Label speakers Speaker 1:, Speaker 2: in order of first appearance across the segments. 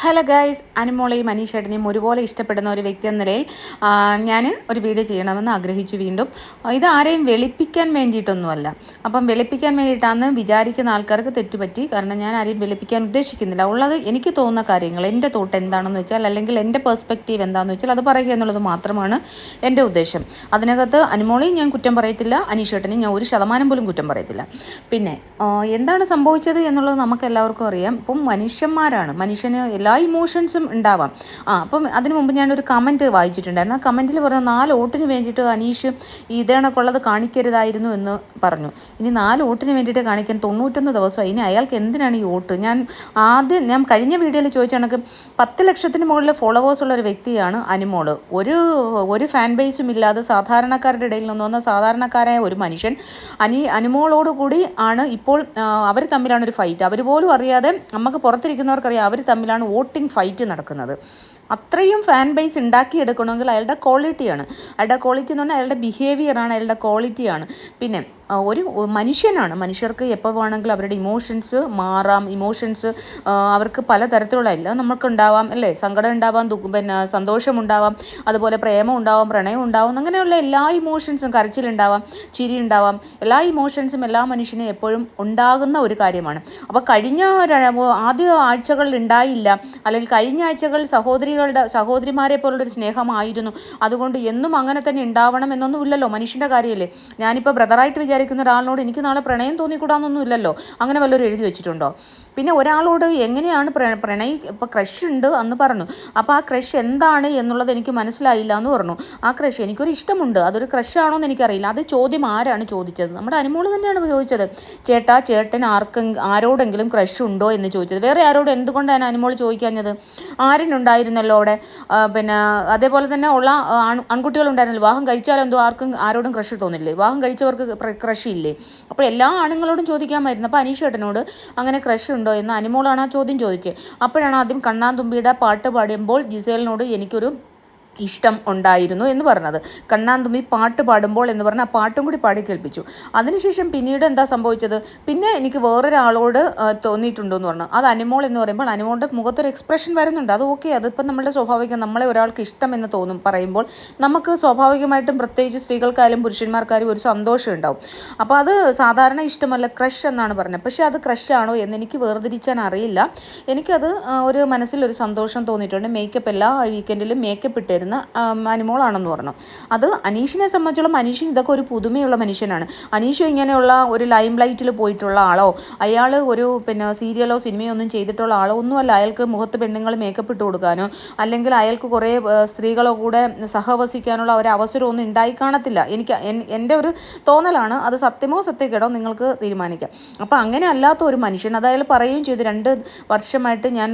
Speaker 1: Hello guys, അനുമോളെയും അനീഷേട്ടനെയും ഒരുപോലെ ഇഷ്ടപ്പെടുന്ന ഒരു വ്യക്തി എന്ന നിലയിൽ ഞാൻ ഒരു വീഡിയോ ചെയ്യണമെന്ന് ആഗ്രഹിച്ചു വീണ്ടും. ഇത് ആരെയും വെളുപ്പിക്കാൻ വേണ്ടിയിട്ടൊന്നുമല്ല. അപ്പം വെളുപ്പിക്കാൻ വേണ്ടിയിട്ടാണെന്ന് വിചാരിക്കുന്ന ആൾക്കാർക്ക് തെറ്റുപറ്റി. കാരണം ഞാൻ ആരെയും വെളുപ്പിക്കാൻ ഉദ്ദേശിക്കുന്നില്ല. ഉള്ളത് എനിക്ക് തോന്നുന്ന കാര്യങ്ങൾ, എൻ്റെ തോട്ട് എന്താണെന്ന് വെച്ചാൽ, അല്ലെങ്കിൽ എൻ്റെ പെർസ്പെക്റ്റീവ് എന്താണെന്ന് വെച്ചാൽ അത് പറയുക എന്നുള്ളത് മാത്രമാണ് എൻ്റെ ഉദ്ദേശം. അതിനകത്ത് അനുമോളെയും ഞാൻ കുറ്റം പറയത്തില്ല, അനീഷേട്ടനെയും ഞാൻ 1% പോലും കുറ്റം പറയത്തില്ല. പിന്നെ എന്താണ് സംഭവിച്ചത് എന്നുള്ളത് നമുക്ക് എല്ലാവർക്കും അറിയാം. ഇപ്പം മനുഷ്യന്മാരാണ്, മനുഷ്യന് എല്ലാ ഇമോഷൻസും ഉണ്ടാവാം. അപ്പം അതിന് മുമ്പ് ഞാനൊരു കമൻറ്റ് വായിച്ചിട്ടുണ്ടായിരുന്നു. ആ കമൻറ്റിൽ പറഞ്ഞ 4 വോട്ടിന് വേണ്ടിയിട്ട് അനീഷ് ഇതേണക്കുള്ളത് കാണിക്കരുതായിരുന്നു എന്ന് പറഞ്ഞു. ഇനി 4 വോട്ടിന് വേണ്ടിയിട്ട് കാണിക്കാൻ 91 ദിവസമായി. ഇനി അയാൾക്ക് എന്തിനാണ് ഈ വോട്ട്? ഞാൻ കഴിഞ്ഞ വീഡിയോയിൽ ചോദിച്ച കണക്ക് 10 ലക്ഷത്തിന് മുകളിൽ ഫോളോവേഴ്സുള്ള ഒരു വ്യക്തിയാണ് അനുമോള്. ഒരു ഫാൻ ബേസും ഇല്ലാതെ സാധാരണക്കാരുടെ ഇടയിൽ നിന്ന് വന്ന സാധാരണക്കാരായ ഒരു മനുഷ്യൻ അനുമോളോട് കൂടി ആണ് ഇപ്പോൾ അവർ തമ്മിലാണ് ഒരു ഫൈറ്റ്. അവർ പോലും അറിയാതെ, നമുക്ക് പുറത്തിരിക്കുന്നവർക്കറിയാം അവർ തമ്മിലാണ് വോട്ടിംഗ് ഫൈറ്റ് നടക്കുന്നത്. അത്രയും ഫാൻ ബേസ് ഉണ്ടാക്കിയെടുക്കണമെങ്കിൽ അയാളുടെ ക്വാളിറ്റിയാണ്. അയാളുടെ ക്വാളിറ്റി എന്ന് പറഞ്ഞാൽ അയാളുടെ ബിഹേവിയറാണ്, അയാളുടെ ക്വാളിറ്റിയാണ്. പിന്നെ ഒരു മനുഷ്യനാണ്. മനുഷ്യർക്ക് എപ്പോൾ വേണമെങ്കിലും അവരുടെ ഇമോഷൻസ് മാറാം. ഇമോഷൻസ് അവർക്ക് പലതരത്തിലുള്ള, എല്ലാം നമുക്കുണ്ടാവാം അല്ലേ? സങ്കടം ഉണ്ടാവാം, പിന്നെ സന്തോഷമുണ്ടാവാം, അതുപോലെ പ്രേമം ഉണ്ടാവാം, പ്രണയം ഉണ്ടാവാം, അങ്ങനെയുള്ള എല്ലാ ഇമോഷൻസും, കരച്ചിലുണ്ടാവാം, ചിരി ഉണ്ടാവാം. എല്ലാ ഇമോഷൻസും എല്ലാ മനുഷ്യനും എപ്പോഴും ഉണ്ടാകുന്ന ഒരു കാര്യമാണ്. അപ്പോൾ ആദ്യ ആഴ്ചകളിൽ ഉണ്ടായില്ല, അല്ലെങ്കിൽ കഴിഞ്ഞ ആഴ്ചകൾ സഹോദരിമാരെ പോലുള്ളൊരു സ്നേഹമായിരുന്നു, അതുകൊണ്ട് എന്നും അങ്ങനെ തന്നെ ഉണ്ടാവണം എന്നൊന്നും ഇല്ലല്ലോ. മനുഷ്യൻ്റെ കാര്യമല്ലേ. ഞാനിപ്പോൾ ബ്രദറായിട്ട് വിചാരിക്കുന്ന ഒരാളിനോട് എനിക്ക് നാളെ പ്രണയം തോന്നിക്കൂടാന്നൊന്നും ഇല്ലല്ലോ. അങ്ങനെ വല്ലവരും എഴുതി വെച്ചിട്ടുണ്ടോ? പിന്നെ ഒരാളോട് എങ്ങനെയാണ് ഇപ്പോൾ ക്രഷ് ഉണ്ട് എന്ന് പറഞ്ഞു. അപ്പോൾ ആ ക്രഷ് എന്താണ് എന്നുള്ളത് എനിക്ക് മനസ്സിലായില്ല എന്ന് പറഞ്ഞു. ആ ക്രഷ്, എനിക്കൊരു ഇഷ്ടമുണ്ട്, അതൊരു ക്രഷാണോ എന്ന് എനിക്കറിയില്ല. അത് ചോദ്യം ആരാണ് ചോദിച്ചത്? നമ്മുടെ അനുമോള് തന്നെയാണ് ചോദിച്ചത്. ചേട്ടൻ ആരോടെങ്കിലും ക്രഷ് ഉണ്ടോ എന്ന് ചോദിച്ചത്. വേറെ ആരോട് എന്തുകൊണ്ടാണ് അനുമോള് ചോദിക്കാഞ്ഞത്? ആരിനുണ്ടായിരുന്നല്ലോ അവിടെ. പിന്നെ അതേപോലെ തന്നെ ഉള്ള ആൺകുട്ടികളുണ്ടായിരുന്നല്ലോ. വിവാഹം കഴിച്ചാലും എന്തോ ആരോടും ക്രഷ് തോന്നില്ലേ? വിവാഹം കഴിച്ചവർക്ക് ക്രഷ് ഇല്ലേ? അപ്പോൾ എല്ലാ ആണുങ്ങളോടും ചോദിക്കാമായിരുന്നു. അപ്പോൾ അനീഷേട്ടനോട് അങ്ങനെ ക്രഷ് ഉണ്ടോ എന്ന് അനുമോളാണ് ആ ചോദ്യം ചോദിച്ചത്. അപ്പോഴാണ് ആദ്യം കണ്ണാന്തുമ്പിയുടെ പാട്ട് പാടുമ്പോൾ ജിസേലിനോട് എനിക്കൊരു ഇഷ്ടം ഉണ്ടായിരുന്നു എന്ന് പറഞ്ഞത്. കണ്ണാന്തുമ്പി പാട്ട് പാടുമ്പോൾ എന്ന് പറഞ്ഞാൽ ആ പാട്ടും കൂടി പാടി കേൾപ്പിച്ചു. അതിനുശേഷം പിന്നീട് എന്താ സംഭവിച്ചത്? പിന്നെ എനിക്ക് വേറൊരാളോട് തോന്നിയിട്ടുണ്ടോ എന്ന് പറഞ്ഞു. അത് അനുമോൾ എന്ന് പറയുമ്പോൾ അനുമോളുടെ മുഖത്തൊരു എക്സ്പ്രഷൻ വരുന്നുണ്ട്. അത് ഓക്കെ, അതിപ്പം നമ്മളുടെ സ്വാഭാവികം. നമ്മളെ ഒരാൾക്ക് ഇഷ്ടം എന്ന് പറയുമ്പോൾ നമുക്ക് സ്വാഭാവികമായിട്ടും, പ്രത്യേകിച്ച് സ്ത്രീകൾക്കായാലും പുരുഷന്മാർക്കായാലും ഒരു സന്തോഷം ഉണ്ടാവും. അപ്പോൾ അത് സാധാരണ ഇഷ്ടമല്ല, ക്രഷ് എന്നാണ് പറഞ്ഞത്. പക്ഷേ അത് ക്രഷാണോ എന്ന് എനിക്ക് വേർതിരിച്ചാൻ അറിയില്ല. എനിക്കത് ഒരു മനസ്സിലൊരു സന്തോഷം തോന്നിയിട്ടുണ്ട്. മേക്കപ്പ് എല്ലാ വീക്കെൻഡിലും മേക്കപ്പ് ഇട്ടിരുന്നു അനുമോളാണെന്ന് പറഞ്ഞു. അത് അനീഷിനെ സംബന്ധിച്ചോളം അനീഷിന് ഇതൊക്കെ ഒരു പുതുമയുള്ള മനുഷ്യനാണ്. അനീഷ് ഇങ്ങനെയുള്ള ഒരു ലൈം ലൈറ്റിൽ പോയിട്ടുള്ള ആളോ, അയാൾ ഒരു സീരിയലോ സിനിമയോ ഒന്നും ചെയ്തിട്ടുള്ള ആളോ ഒന്നുമല്ല. അയാൾക്ക് മുഖത്ത് പെണ്ണുങ്ങൾ മേക്കപ്പ് ഇട്ട് കൊടുക്കാനോ, അല്ലെങ്കിൽ അയാൾക്ക് കുറേ സ്ത്രീകളോ കൂടെ സഹവസിക്കാനുള്ള ഒരു അവസരമൊന്നും ഉണ്ടായി കാണത്തില്ല. എൻ്റെ ഒരു തോന്നലാണ്. അത് സത്യമോ സത്യക്കേടോ നിങ്ങൾക്ക് തീരുമാനിക്കാം. അപ്പോൾ അങ്ങനെ അല്ലാത്ത ഒരു മനുഷ്യൻ, അത് അയാൾ പറയുകയും ചെയ്തു. 2 വർഷമായിട്ട് ഞാൻ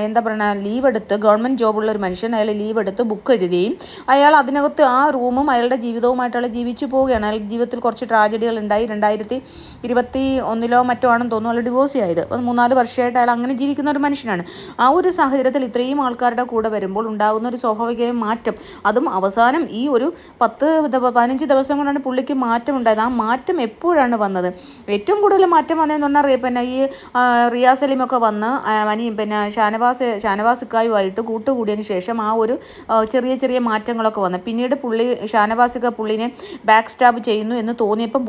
Speaker 1: എന്താ പറയുക, ലീവ് എടുത്ത്, ഗവൺമെൻറ് ജോബുള്ള ഒരു മനുഷ്യൻ, അയാൾ ലീവ് എടുത്ത് ബുക്ക് എഴുതുകയും അയാൾ അതിനകത്ത് ആ റൂമും അയാളുടെ ജീവിതവുമായിട്ട് അയാൾ ജീവിച്ചു പോവുകയാണ്. അയാളുടെ ജീവിതത്തിൽ കുറച്ച് ട്രാജഡികൾ ഉണ്ടായി. 2021 മറ്റോ ആണെന്ന് തോന്നുന്നു അയാൾ ഡിവോഴ്സ് ആയത്. അപ്പോൾ 3-4 വർഷമായിട്ട് അയാൾ അങ്ങനെ ജീവിക്കുന്ന ഒരു മനുഷ്യനാണ്. ആ ഒരു സാഹചര്യത്തിൽ ഇത്രയും ആൾക്കാരുടെ കൂടെ വരുമ്പോൾ ഉണ്ടാകുന്ന ഒരു സ്വാഭാവിക മാറ്റം, അതും അവസാനം ഈ ഒരു 10-15 ദിവസം കൊണ്ടാണ് പുള്ളിക്ക് മാറ്റം ഉണ്ടായത്. ആ മാറ്റം എപ്പോഴാണ് വന്നത്? ഏറ്റവും കൂടുതൽ മാറ്റം വന്നതെന്ന് പറഞ്ഞാൽ ഈ റിയാസ് സലീമൊക്കെ വന്ന് ഷാനവാസിക്കായുമായിട്ട് കൂട്ടുകൂടിയതിന് ശേഷം ആ ഒരു ചെറിയ മാറ്റങ്ങളൊക്കെ വന്നു. പിന്നീട് പുള്ളിനെ ബാക്ക് സ്റ്റാബ് ചെയ്യുന്നു എന്ന് തോന്നിയപ്പം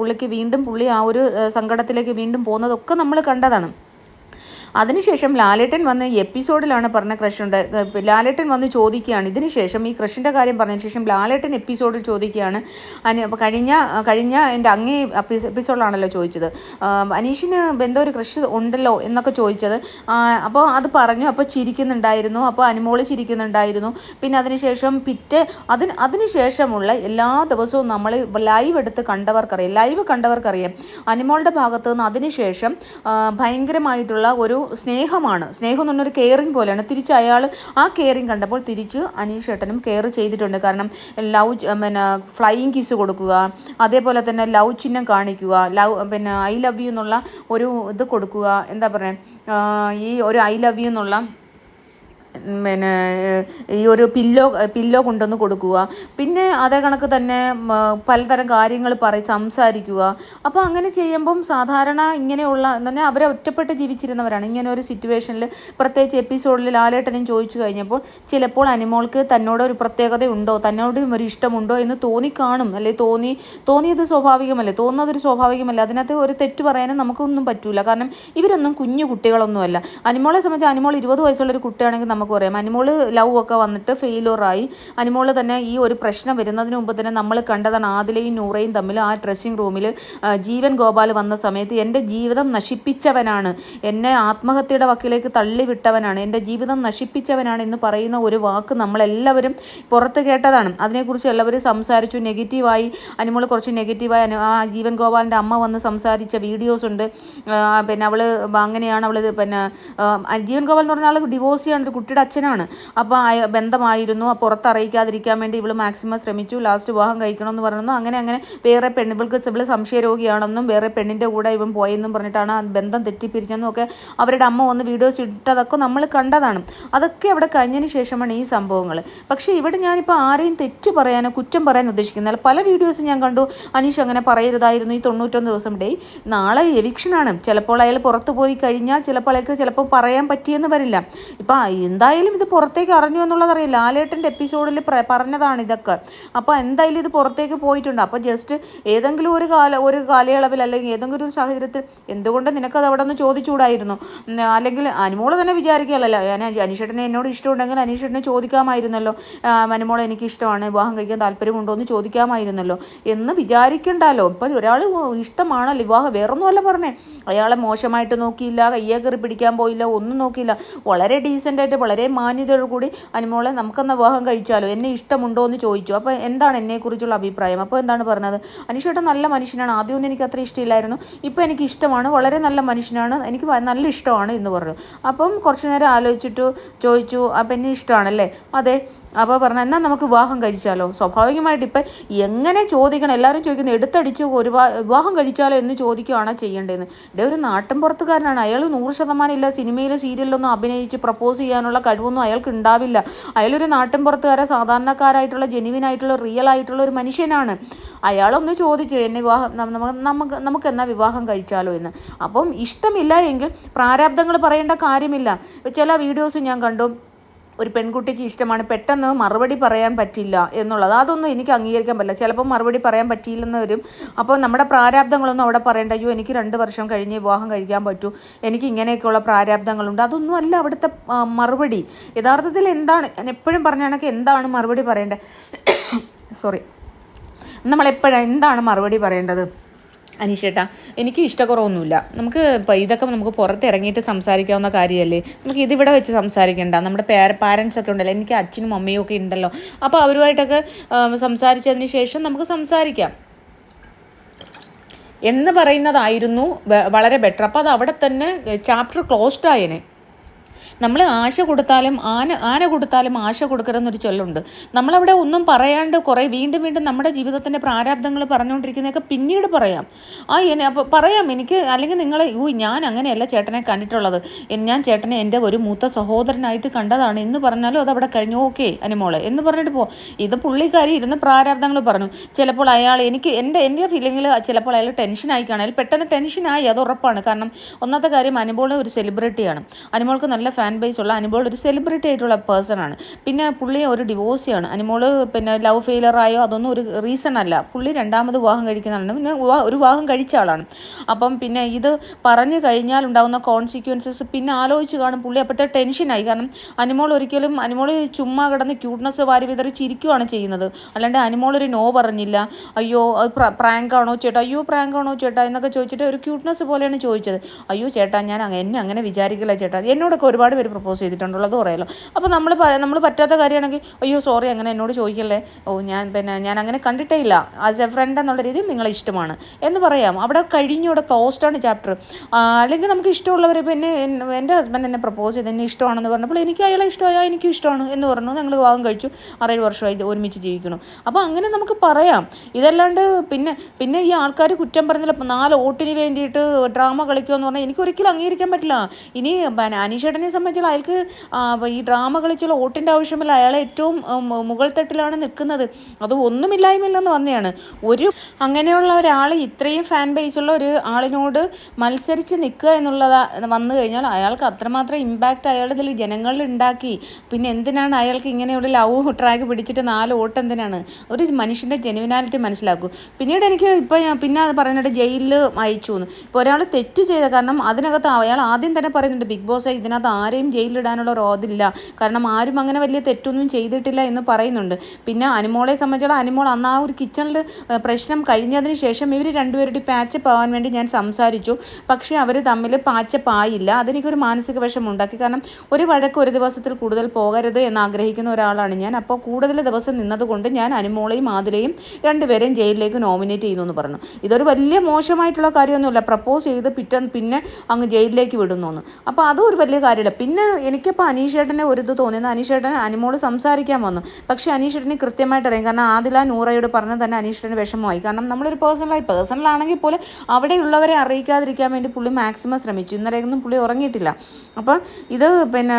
Speaker 1: പുള്ളി ആ ഒരു സങ്കടത്തിലേക്ക് വീണ്ടും പോകുന്നതൊക്കെ നമ്മൾ കണ്ടതാണ്. അതിനുശേഷം ലാലേട്ടൻ വന്ന് എപ്പിസോഡിലാണ് പറഞ്ഞ ക്രഷുണ്ട്. ലാലേട്ടൻ വന്ന് ചോദിക്കുകയാണ്. ഇതിനുശേഷം ഈ ക്രഷിൻ്റെ കാര്യം പറഞ്ഞതിന് ശേഷം ലാലേട്ടൻ എപ്പിസോഡിൽ ചോദിക്കുകയാണ്. അപ്പോൾ കഴിഞ്ഞ എൻ്റെ അങ്ങേ എപ്പിസോഡിലാണല്ലോ ചോദിച്ചത്, അനീഷിന് എന്തോ ഒരു ക്രഷ് ഉണ്ടല്ലോ എന്നൊക്കെ ചോദിച്ചത്. അപ്പോൾ അത് പറഞ്ഞു. അപ്പോൾ ചിരിക്കുന്നുണ്ടായിരുന്നു. അപ്പോൾ അനുമോള് ചിരിക്കുന്നുണ്ടായിരുന്നു. പിന്നെ അതിനുശേഷം അതിനുശേഷമുള്ള എല്ലാ ദിവസവും നമ്മൾ ലൈവ് കണ്ടവർക്കറിയാം അനുമോളുടെ ഭാഗത്ത് നിന്ന് അതിനുശേഷം ഭയങ്കരമായിട്ടുള്ള ഒരു സ്നേഹമാണ്. സ്നേഹം എന്ന് പറഞ്ഞൊരു കെയറിങ് പോലെയാണ്. തിരിച്ച് അയാൾ ആ കെയറിങ് കണ്ടപ്പോൾ തിരിച്ച് അനീഷ് ഏട്ടനും കെയർ ചെയ്തിട്ടുണ്ട്. കാരണം ഫ്ലൈയിങ് കിസ് കൊടുക്കുക, അതേപോലെ തന്നെ ലവ് ചിഹ്നം കാണിക്കുക, ഐ ലവ് യു എന്നുള്ള ഒരു ഇത് കൊടുക്കുക, എന്താ പറയുക, ഈ ഒരു ഐ ലവ് യു എന്നുള്ള പിന്നെ ഈ ഒരു പില്ലോ കൊണ്ടുവന്ന് കൊടുക്കുക. പിന്നെ അതേ കണക്ക് തന്നെ പലതരം കാര്യങ്ങൾ സംസാരിക്കുക. അപ്പോൾ അങ്ങനെ ചെയ്യുമ്പം സാധാരണ ഇങ്ങനെയുള്ള എന്ന് പറഞ്ഞാൽ അവരെ ഒറ്റപ്പെട്ട് ജീവിച്ചിരുന്നവരാണ്. ഇങ്ങനെ ഒരു സിറ്റുവേഷനിൽ പ്രത്യേകിച്ച് എപ്പിസോഡിൽ ലാലേട്ടനും ചോദിച്ചു കഴിഞ്ഞപ്പോൾ ചിലപ്പോൾ അനിമോൾക്ക് തന്നോടൊരു പ്രത്യേകതയുണ്ടോ, തന്നോടും ഒരു ഇഷ്ടമുണ്ടോ എന്ന് തോന്നിക്കാണും. അല്ലെങ്കിൽ തോന്നിയത് സ്വാഭാവികമല്ലേ, തോന്നുന്നതൊരു സ്വാഭാവികമല്ല. അതിനകത്ത് ഒരു തെറ്റ് പറയാനും നമുക്കൊന്നും പറ്റില്ല. കാരണം ഇവരൊന്നും കുഞ്ഞു കുട്ടികളൊന്നുമല്ല. അനിമോളെ സംബന്ധിച്ച് അനിമോൾ 20 വയസ്സുള്ളൊരു കുട്ടിയാണെങ്കിൽ നമുക്ക് പറയാം. അനിമോൾ ലവ് ഒക്കെ വന്നിട്ട് ഫെയിലറായി. അനിമോൾ തന്നെ ഈ ഒരു പ്രശ്നം വരുന്നതിന് മുമ്പ് തന്നെ നമ്മൾ കണ്ടതാണ് ആദിലയും നൂറയും തമ്മിൽ ആ ഡ്രസ്സിങ് റൂമിൽ ജീവൻ ഗോപാൽ വന്ന സമയത്ത് എൻ്റെ ജീവിതം നശിപ്പിച്ചവനാണ്, എന്നെ ആത്മഹത്യയുടെ വക്കിലേക്ക് തള്ളിവിട്ടവനാണ്, എൻ്റെ ജീവിതം നശിപ്പിച്ചവനാണ് എന്ന് പറയുന്ന ഒരു വാക്ക് നമ്മളെല്ലാവരും പുറത്ത് കേട്ടതാണ്. അതിനെക്കുറിച്ച് എല്ലാവരും സംസാരിച്ചു. നെഗറ്റീവായി അനിമോൾ കുറച്ച് നെഗറ്റീവായി ആ ജീവൻ ഗോപാലിൻ്റെ അമ്മ വന്ന് സംസാരിച്ച വീഡിയോസ് ഉണ്ട്. പിന്നെ അവൾ അങ്ങനെയാണ്, അവൾ പിന്നെ ജീവൻ ഗോപാൽ എന്ന് പറഞ്ഞ ആൾ ഡിവോഴ്സ് ചെയ്യാൻ ഒരു കുട്ടിയുടെ അച്ഛനാണ്. അപ്പോൾ ബന്ധമായിരുന്നു, പുറത്തറിയിക്കാതിരിക്കാൻ വേണ്ടി ഇവൾ മാക്സിമം ശ്രമിച്ചു. ലാസ്റ്റ് വിവാഹം കഴിക്കണമെന്ന് പറഞ്ഞു. അങ്ങനെ വേറെ പെണ്ണുകൾക്ക് ഇവൾ സംശയരോഗിയാണെന്നും വേറെ പെണ്ണിൻ്റെ കൂടെ ഇവൻ പോയെന്നും പറഞ്ഞിട്ടാണ് ആ ബന്ധം തെറ്റിപ്പിരിച്ചെന്നും ഒക്കെ അവരുടെ അമ്മ വന്ന് വീഡിയോസ് ഇട്ടതൊക്കെ നമ്മൾ കണ്ടതാണ്. അതൊക്കെ അവിടെ കഴിഞ്ഞതിന് ശേഷമാണ് ഈ സംഭവങ്ങൾ. പക്ഷേ ഇവിടെ ഞാനിപ്പോൾ ആരെയും തെറ്റ് പറയാനോ കുറ്റം പറയാൻ ഉദ്ദേശിക്കുന്നില്ല. പല വീഡിയോസ് ഞാൻ കണ്ടു, അനീഷ് അങ്ങനെ പറയരുതായിരുന്നു, ഈ 91 ദിവസം ഡേ നാളെ എവിക്ഷനാണ്, ചിലപ്പോൾ അയാൾ പുറത്ത് പോയി കഴിഞ്ഞാൽ ചിലപ്പോൾ പറയാൻ പറ്റിയെന്ന് വരില്ല. ഇപ്പം എന്തായാലും ഇത് പുറത്തേക്ക് അറിഞ്ഞു എന്നുള്ളതറിയില്ല. ലാലേട്ടൻ്റെ എപ്പിസോഡിൽ പറഞ്ഞതാണ് ഇതൊക്കെ. അപ്പോൾ എന്തായാലും ഇത് പുറത്തേക്ക് പോയിട്ടുണ്ട്. അപ്പോൾ ജസ്റ്റ് ഏതെങ്കിലും ഒരു കാലയളവിൽ അല്ലെങ്കിൽ ഏതെങ്കിലും ഒരു സാഹചര്യത്തിൽ എന്തുകൊണ്ട് നിനക്കത് അവിടെ നിന്ന് ചോദിച്ചുകൂടായിരുന്നു? അല്ലെങ്കിൽ അനിമോള് തന്നെ വിചാരിക്കുകയല്ലോ, അനീഷേട്ടനെ എന്നോട് ഇഷ്ടമുണ്ടെങ്കിൽ അനീഷേട്ടനെ ചോദിക്കാമായിരുന്നല്ലോ, അനിമോളെ എനിക്ക് ഇഷ്ടമാണ്, വിവാഹം കഴിക്കാൻ താല്പര്യമുണ്ടോ എന്ന് ചോദിക്കാമായിരുന്നല്ലോ എന്ന് വിചാരിക്കണ്ടല്ലോ. ഇപ്പം ഒരാൾ ഇഷ്ടമാണല്ലോ, വിവാഹം വേറൊന്നുമല്ല പറഞ്ഞേ, അയാളെ മോശമായിട്ട് നോക്കിയില്ല, കയ്യെ കയറി പിടിക്കാൻ പോയില്ല, ഒന്നും നോക്കിയില്ല, വളരെ ഡീസൻ്റായിട്ട് വളരെ മാന്യതയോടു കൂടി അനിമോളെ നമുക്കെന്ന വിവാഹം കഴിച്ചാലോ, എന്നെ ഇഷ്ടമുണ്ടോ എന്ന് ചോദിച്ചു. അപ്പോൾ എന്താണ് എന്നെക്കുറിച്ചുള്ള അഭിപ്രായം? അപ്പോൾ എന്താണ് പറഞ്ഞത്? അനീഷേട്ടൻ നല്ല മനുഷ്യനാണ്, ആദ്യമൊന്നും എനിക്ക് അത്ര ഇഷ്ടമില്ലായിരുന്നു, ഇപ്പോൾ എനിക്ക് ഇഷ്ടമാണ്, വളരെ നല്ല മനുഷ്യനാണ്, എനിക്ക് നല്ല ഇഷ്ടമാണ് എന്ന് പറഞ്ഞു. അപ്പം കുറച്ച് നേരം ആലോചിച്ചിട്ട് ചോദിച്ചു, അപ്പം എന്നെ ഇഷ്ടമാണല്ലേ? അതെ. അപ്പോൾ പറഞ്ഞാൽ എന്നാൽ നമുക്ക് വിവാഹം കഴിച്ചാലോ? സ്വാഭാവികമായിട്ട് ഇപ്പം എങ്ങനെ ചോദിക്കണം, എല്ലാവരും ചോദിക്കുന്നത് എടുത്തടിച്ച് വിവാഹം കഴിച്ചാലോ എന്ന് ചോദിക്കുകയാണോ ചെയ്യേണ്ടതെന്ന്. ഇവിടെ ഒരു നാട്ടിൻ പുറത്തുകാരനാണ്, അയാൾ 100% ഇല്ല സിനിമയിലും സീരിയലിലൊന്നും അഭിനയിച്ച് പ്രപ്പോസ് ചെയ്യാനുള്ള കഴിവൊന്നും അയാൾക്ക് ഉണ്ടാവില്ല. അയാളൊരു നാട്ടിൻ പുറത്തുകാരെ സാധാരണക്കാരായിട്ടുള്ള ജെനുവിനായിട്ടുള്ള റിയൽ ആയിട്ടുള്ള ഒരു മനുഷ്യനാണ്. അയാളൊന്ന് ചോദിച്ചു എന്നെ നമുക്ക് എന്നാ വിവാഹം കഴിച്ചാലോ എന്ന്. അപ്പം ഇഷ്ടമില്ല എങ്കിൽ പ്രാരാബ്ദങ്ങൾ പറയേണ്ട കാര്യമില്ല. ചില വീഡിയോസ് ഞാൻ കണ്ടു, ഒരു പെൺകുട്ടിക്ക് ഇഷ്ടമാണ്, പെട്ടെന്ന് മറുപടി പറയാൻ പറ്റില്ല എന്നുള്ളത്, അതൊന്നും എനിക്ക് അംഗീകരിക്കാൻ പറ്റില്ല. ചിലപ്പോൾ മറുപടി പറയാൻ പറ്റിയില്ലെന്ന് വരും. അപ്പോൾ നമ്മുടെ പ്രാരാബ്ദങ്ങളൊന്നും അവിടെ പറയേണ്ട, അയ്യോ എനിക്ക് 2 വർഷം കഴിഞ്ഞ് വിവാഹം കഴിക്കാൻ പറ്റൂ, എനിക്ക് ഇങ്ങനെയൊക്കെയുള്ള പ്രാരാബ്ദങ്ങളുണ്ട്, അതൊന്നും അല്ല അവിടുത്തെ മറുപടി. യഥാർത്ഥത്തിൽ എന്താണ്, ഞാൻ എപ്പോഴും പറഞ്ഞാണെങ്കിൽ എന്താണ് മറുപടി പറയേണ്ടത്, സോറി, നമ്മളെപ്പോഴും എന്താണ് മറുപടി പറയേണ്ടത്? അനീഷേട്ടാ, എനിക്ക് ഇഷ്ടക്കുറവൊന്നുമില്ല, നമുക്ക് ഇതൊക്കെ നമുക്ക് പുറത്തിറങ്ങിയിട്ട് സംസാരിക്കാവുന്ന കാര്യമല്ലേ, നമുക്ക് ഇതിവിടെ വെച്ച് സംസാരിക്കേണ്ട. നമ്മുടെ പാരൻസൊക്കെ ഉണ്ടല്ലോ, എനിക്ക് അച്ഛനും അമ്മയും ഒക്കെ ഉണ്ടല്ലോ, അപ്പോൾ അവരുമായിട്ടൊക്കെ സംസാരിച്ചതിന് ശേഷം നമുക്ക് സംസാരിക്കാം എന്ന് പറയുന്നതായിരുന്നു വളരെ ബെറ്റർ. അപ്പോൾ അത് അവിടെ തന്നെ ചാപ്റ്റർ ക്ലോസ്ഡ് ആയേനെ. നമ്മൾ ആശ കൊടുത്താലും ആന കൊടുത്താലും ആശ കൊടുക്കരുതെന്നൊരു ചൊല്ലുണ്ട്. നമ്മളവിടെ ഒന്നും പറയാണ്ട് കുറേ വീണ്ടും നമ്മുടെ ജീവിതത്തിൻ്റെ പ്രാരാബ്ദങ്ങൾ പറഞ്ഞുകൊണ്ടിരിക്കുന്നതൊക്കെ പിന്നീട് പറയാം. അപ്പോൾ പറയാം എനിക്ക്, അല്ലെങ്കിൽ നിങ്ങൾ ഞാൻ അങ്ങനെയല്ല ചേട്ടനെ കണ്ടിട്ടുള്ളത്, ഞാൻ ചേട്ടനെ എൻ്റെ ഒരു മൂത്ത സഹോദരനായിട്ട് കണ്ടതാണ് എന്ന് പറഞ്ഞാലും അതവിടെ കഴിഞ്ഞു, ഓക്കെ അനിമോളെ എന്ന് പറഞ്ഞിട്ട് പോ. ഇത് പുള്ളിക്കാരി ഇരുന്ന് പ്രാരാബ്ദങ്ങൾ പറഞ്ഞു. ചിലപ്പോൾ അയാൾ എൻ്റെ ഫീലിങ്ങിൽ ചിലപ്പോൾ അയാൾ ടെൻഷനായി കാണാൻ, പെട്ടെന്ന് ടെൻഷനായി, അത് ഉറപ്പാണ്. കാരണം ഒന്നാമത്തെ കാര്യം അനിമോൾ ഒരു സെലിബ്രിറ്റിയാണ്, അനിമോൾക്ക് നല്ല ഫാൻ ബേസ് ഉള്ള, അനിമോൾ ഒരു സെലിബ്രിറ്റി ആയിട്ടുള്ള പേഴ്സണാണ്. പിന്നെ പുള്ളി ഒരു ഡിവോഴ്സിയാണ്. അനിമോൾ പിന്നെ ലവ് ഫെയിലറായോ അതൊന്നും ഒരു റീസൺ അല്ല. പുള്ളി 2ാമത് വിവാഹം കഴിക്കുന്നതാണ്, പിന്നെ ഒരു വിവാഹം കഴിച്ച ആളാണ്. അപ്പം പിന്നെ ഇത് പറഞ്ഞു കഴിഞ്ഞാൽ ഉണ്ടാകുന്ന കോൺസിക്വൻസസ് പിന്നെ ആലോചിച്ച് കാണും പുള്ളി. അപ്പോഴത്തെ ടെൻഷനായി. കാരണം അനിമോൾ ചുമ്മാ കിടന്ന് ക്യൂട്ട്നെസ് വാരി വിതറി ചിരിക്കുകയാണ് ചെയ്യുന്നത്. അല്ലാണ്ട് അനിമോൾ ഒരു നോ പറഞ്ഞില്ല, അയ്യോ അത് പ്രാങ്കാണോ ചേട്ടാ, അയ്യോ പ്രാങ്കാണോ ചേട്ടാ എന്നൊക്കെ ചോദിച്ചിട്ട് ഒരു ക്യൂട്ട്നെസ് പോലെയാണ് ചോദിച്ചത്. അയ്യോ ചേട്ടാ ഞാൻ എന്നെ അങ്ങനെ വിചാരിക്കില്ല ചേട്ടാ, എന്നോടൊക്കെ ഒരുപാട് പേര് പ്രപ്പോസ് ചെയ്തിട്ടുണ്ടുള്ളത് പറയാമല്ലോ. അപ്പോൾ നമ്മൾ പറ്റാത്ത കാര്യമാണെങ്കിൽ അയ്യോ സോറി അങ്ങനെ എന്നോട് ചോദിക്കല്ലേ, ഞാൻ അങ്ങനെ കണ്ടിട്ടേ ഇല്ല, ആസ് എ ഫ്രണ്ട് എന്നുള്ള രീതിയിൽ നിങ്ങളെ ഇഷ്ടമാണ് എന്ന് പറയാം. അവിടെ കഴിഞ്ഞു, അവിടെ ക്ലോസ്ഡാണ് ചാപ്റ്റർ. അല്ലെങ്കിൽ നമുക്ക് ഇഷ്ടമുള്ളവർ, പിന്നെ എൻ്റെ ഹസ്ബൻഡ് എന്നെ പ്രപ്പോസ് ചെയ്ത് എന്നെ ഇഷ്ടമാണെന്ന് പറഞ്ഞപ്പോൾ എനിക്ക് അയാളെ ഇഷ്ടമായോ, എനിക്കും ഇഷ്ടമാണ് എന്ന് പറഞ്ഞു, ഞങ്ങൾ വിവാഹം കഴിച്ചു, 6-7 വർഷമായി ഒരുമിച്ച് ജീവിക്കണം. അപ്പോൾ അങ്ങനെ നമുക്ക് പറയാം. ഇതല്ലാണ്ട് പിന്നെ ഈ ആൾക്കാർ കുറ്റം പറഞ്ഞില്ല 4 വോട്ടിന് വേണ്ടിയിട്ട് ഡ്രാമ കളിക്കുമെന്ന് പറഞ്ഞാൽ എനിക്കൊരിക്കലും അംഗീകരിക്കാൻ പറ്റില്ല. ഇനി അനീഷേട്ടനെ സംബന്ധിച്ചുള്ള അയാൾക്ക് ഈ ഡ്രാമ കളിച്ചുള്ള വോട്ടിൻ്റെ ആവശ്യമില്ല. അയാൾ ഏറ്റവും മുകൾ തട്ടിലാണ് നിൽക്കുന്നത്. അത് ഒന്നുമില്ലായ്മയില്ലെന്ന് വന്നെയാണ്. അങ്ങനെയുള്ള ഒരാൾ ഇത്രയും ഫാൻ ബേസുള്ള ഒരു ആളിനോട് മത്സരിച്ച് നിൽക്കുക എന്നുള്ളത് വന്നു കഴിഞ്ഞാൽ അയാൾക്ക് അത്രമാത്രം ഇമ്പാക്റ്റ് അയാളിതിൽ ജനങ്ങളിൽ ഉണ്ടാക്കി. പിന്നെ എന്തിനാണ് അയാൾക്ക് ഇങ്ങനെയുള്ള ലവ് ട്രാക്ക് പിടിച്ചിട്ട് 4 വോട്ട് എന്തിനാണ്? ഒരു മനുഷ്യൻ്റെ ജെനുവിനാലിറ്റി മനസ്സിലാക്കൂ. പിന്നീട് എനിക്ക് പിന്നെ അത് പറയുന്നത് ജയിലിൽ അയച്ചു എന്ന്. ഇപ്പോൾ ഒരാൾ തെറ്റ് ചെയ്ത കാരണം അതിനകത്ത് അയാൾ ആദ്യം തന്നെ പറയുന്നുണ്ട്, ബിഗ് ബോസ് ഇതിനകത്ത് ആരെയും ജയിലിലിടാനുള്ള ഒരു ഇതില്ല, കാരണം ആരും അങ്ങനെ വലിയ തെറ്റൊന്നും ചെയ്തിട്ടില്ല എന്ന് പറയുന്നുണ്ട്. പിന്നെ അനുമോളെ സംബന്ധിച്ചോളം അനുമോൾ അന്ന് ആ ഒരു കിച്ചണിൽ പ്രശ്നം കഴിഞ്ഞതിന് ശേഷം ഇവർ രണ്ടുപേരുടെ പാച്ചപ്പ് ആവാൻ വേണ്ടി ഞാൻ സംസാരിച്ചു. പക്ഷേ അവർ തമ്മിൽ പാച്ചപ്പ് ആയില്ല. അതെനിക്കൊരു മാനസിക വിഷമം ഉണ്ടാക്കി. കാരണം ഒരു വഴക്ക് ഒരു ദിവസത്തിൽ കൂടുതൽ പോകരുത് എന്ന് ആഗ്രഹിക്കുന്ന ഒരാളാണ് ഞാൻ. അപ്പോൾ കൂടുതൽ ദിവസം നിന്നതുകൊണ്ട് ഞാൻ അനുമോളെയും ആദിലയും രണ്ടുപേരെയും ജയിലിലേക്ക് നോമിനേറ്റ് ചെയ്യുന്നു എന്ന് പറഞ്ഞു. ഇതൊരു വലിയ മോശമായിട്ടുള്ള കാര്യമൊന്നുമില്ല. പ്രപ്പോസ് ചെയ്ത് പിന്നെ അങ്ങ് ജയിലിലേക്ക് വിടുന്നു എന്ന്. അപ്പോൾ അതും ഒരു വലിയ കാര്യമില്ല. പിന്നെ എനിക്കിപ്പോൾ അനീഷേട്ടനെ ഒരു ഇത് തോന്നിയത്, അനീഷേട്ടൻ അനുമോള് സംസാരിക്കാൻ വന്നു. പക്ഷേ അനീഷേട്ടന് കൃത്യമായിട്ട് അറിയാം. കാരണം ആദില നൂറയോട് പറഞ്ഞത് തന്നെ അനീഷേട്ടന് വിഷമമായി. കാരണം നമ്മളൊരു പേഴ്സണലാണെങ്കിൽ പോലും അവിടെയുള്ളവരെ അറിയിക്കാതിരിക്കാൻ വേണ്ടി പുള്ളി മാക്സിമം ശ്രമിച്ചു. ഇന്നലെയൊന്നും പുള്ളി ഉറങ്ങിയിട്ടില്ല. അപ്പം ഇത് പിന്നെ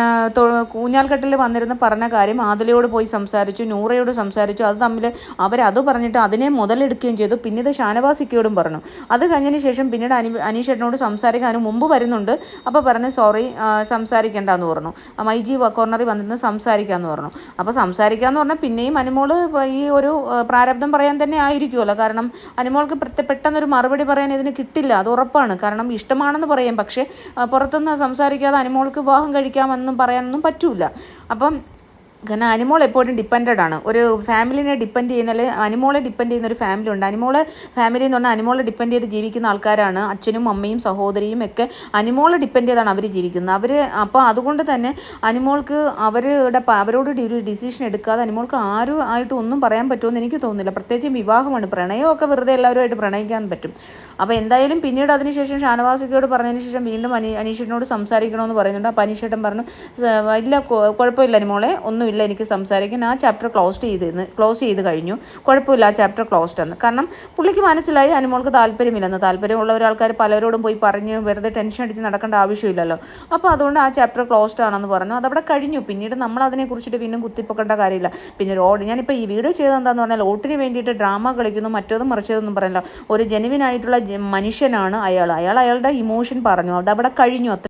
Speaker 1: ഊഞ്ഞാൽക്കെട്ടിൽ വന്നിരുന്ന് പറഞ്ഞ കാര്യം ആദിലയോട് പോയി സംസാരിച്ചു, നൂറയോട് സംസാരിച്ചു. അത് തമ്മിൽ അവരത് പറഞ്ഞിട്ട് അതിനെ മുതലെടുക്കുകയും ചെയ്തു. പിന്നെ ഇത് ഷാനവാസിക്കയോടും പറഞ്ഞു. അത് കഴിഞ്ഞതിന് ശേഷം പിന്നീട് അനീഷേട്ടനോട് സംസാരിക്കാൻ മുമ്പ് വരുന്നുണ്ട്. അപ്പോൾ പറഞ്ഞു സോറി സംസാരിക്കേണ്ടെന്ന് പറഞ്ഞു. മൈജി കോർണറിൽ വന്നിരുന്ന് സംസാരിക്കാമെന്ന് പറഞ്ഞു. അപ്പോൾ സംസാരിക്കാമെന്ന് പറഞ്ഞാൽ പിന്നെയും അനുമോള് ഈ ഒരു പ്രാരബ്ധം പറയാൻ തന്നെ ആയിരിക്കുമല്ലോ. കാരണം അനുമോൾക്ക് പെട്ടെന്നൊരു മറുപടി പറയാൻ ഇതിന് കിട്ടില്ല, അത് ഉറപ്പാണ്. കാരണം ഇഷ്ടമാണെന്ന് പറയാം, പക്ഷേ പുറത്തുനിന്ന് സംസാരിക്കാതെ അനുമോൾക്ക് വിവാഹം കഴിക്കാമെന്നും പറയാനൊന്നും പറ്റൂല. അപ്പം കാരണം അനിമോൾ എപ്പോഴും ഡിപ്പെൻഡഡ് ആണ്. ഒരു ഫാമിലിനെ ഡിപ്പെൻഡ് ചെയ്യുന്ന, അനിമോളെ ഡിപ്പെൻഡ് ചെയ്യുന്ന ഒരു ഫാമിലി ഉണ്ട്. അനിമോളെ ഫാമിലി എന്ന് പറഞ്ഞാൽ അനിമോളെ ഡിപ്പെൻഡ് ചെയ്ത് ജീവിക്കുന്ന ആൾക്കാരാണ്. അച്ഛനും അമ്മയും സഹോദരിയും ഒക്കെ അനിമോളെ ഡിപ്പെൻഡ് ചെയ്താണ് അവർ ജീവിക്കുന്നത്. അപ്പോൾ അതുകൊണ്ട് തന്നെ അനിമോൾക്ക് അവരോട് ഒരു ഡിസിഷൻ എടുക്കാതെ അനിമോൾക്ക് ആരും ആയിട്ട് ഒന്നും പറയാൻ പറ്റുമെന്ന് എനിക്ക് തോന്നുന്നില്ല. പ്രത്യേകിച്ചും വിവാഹമാണ്. പ്രണയമൊക്കെ വെറുതെ എല്ലാവരുമായിട്ട് പ്രണയിക്കാൻ പറ്റും. അപ്പോൾ എന്തായാലും പിന്നീട് അതിനുശേഷം ഷാനവാസിക്കയോട് പറഞ്ഞതിന് ശേഷം വീണ്ടും അനീഷേട്ടനോട് സംസാരിക്കണമെന്ന് പറയുന്നുണ്ട്. അപ്പോൾ അനീഷേട്ടൻ പറഞ്ഞു ഇല്ല കുഴപ്പമില്ല അനിമോളെ, ഒന്നുമില്ല, എനിക്ക് സംസാരിക്കാൻ, ആ ചാപ്റ്റർ ക്ലോസ് ചെയ്ത് കഴിഞ്ഞു, കുഴപ്പമില്ല, ആ ചാപ്റ്റർ ക്ലോസ്ഡ് എന്ന്. കാരണം പുള്ളിക്ക് മനസ്സിലായി അനുമോൾക്ക് താല്പര്യമില്ലെന്ന്. താല്പര്യമുള്ള ഒരാൾക്കാർ പലരോടും പോയി പറഞ്ഞ് വെറുതെ ടെൻഷൻ അടിച്ച് നടക്കേണ്ട ആവശ്യമില്ലല്ലോ. അപ്പോൾ അതുകൊണ്ട് ആ ചാപ്റ്റർ ക്ലോസ്ഡ് ആണെന്ന് പറഞ്ഞു. അതവിടെ കഴിഞ്ഞു. പിന്നീട് നമ്മൾ അതിനെക്കുറിച്ചിട്ട് വീണ്ടും കുത്തിപ്പൊക്കേണ്ട കാര്യമില്ല. പിന്നെ ഞാനിപ്പോൾ ഈ വീഡിയോ ചെയ്തത് എന്താണെന്ന് പറഞ്ഞാൽ വോട്ടിന് വേണ്ടിയിട്ട് ഡ്രാമ കളിക്കുന്നു, മറ്റേതും മറിച്ചതൊന്നും പറയില്ല. ഒരു ജെനുവിൻ ആയിട്ടുള്ള മനുഷ്യനാണ് അയാൾ. അയാളുടെ ഇമോഷൻ പറഞ്ഞു, അതവിടെ കഴിഞ്ഞു.